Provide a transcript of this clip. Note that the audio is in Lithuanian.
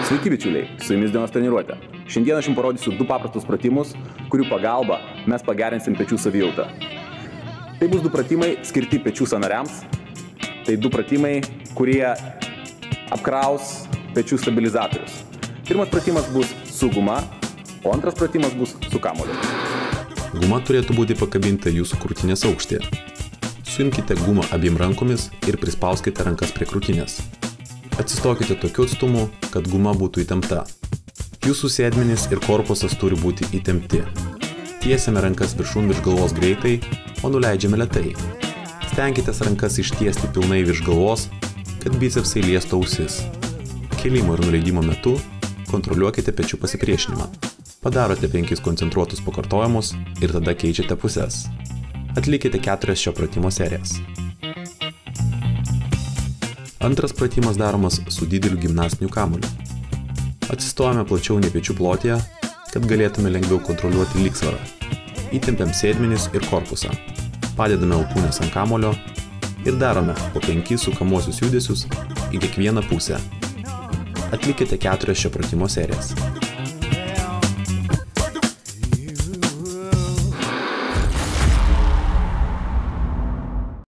Sveiki bičiuliai, su jumis dienos treniruotė. Šiandien aš jums parodysiu 2 paprastus pratimus, kurių pagalba mes pagerinsim pečių savijautą. Tai bus 2 pratimai skirti pečių sąnariams. Tai 2 pratimai, kurie apkraus pečių stabilizatorius. Pirmas pratimas bus su guma, o antras pratimas bus su kamuoliu. Guma turėtų būti pakabinta jūsų krūtinės aukštyje. Suimkite gumą abiem rankomis ir prispauskite rankas prie krūtinės. Atsistokite tokiu atstumu, kad guma būtų įtempta. Jūsų sėdmenys ir korpusas turi būti įtempti. Tiesiame rankas virš galvos greitai, o nuleidžiame lėtai. Stenkitės rankas ištiesti pilnai virš galvos, kad bicepsai liestų ausis. Kėlimo ir nuleidimo metu kontroliuokite pečių pasipriešinimą. Padarote 5 koncentruotus pakartojimus ir tada keičiate puses. Atlikite 4 šio pratimo serijas. Antras pratimas daromas su dideliu gimnastiniu kamuoliu. Atsistojame plačiau nei pečių plotyje, kad galėtume lengviau kontroliuoti lygsvarą. Įtempiam sėdmenis ir korpusą. Padedame alkūnes ant kamuolio ir darome po 5 sukamuosius judesius į kiekvieną pusę. Atlikite 4 šio pratimo serijas.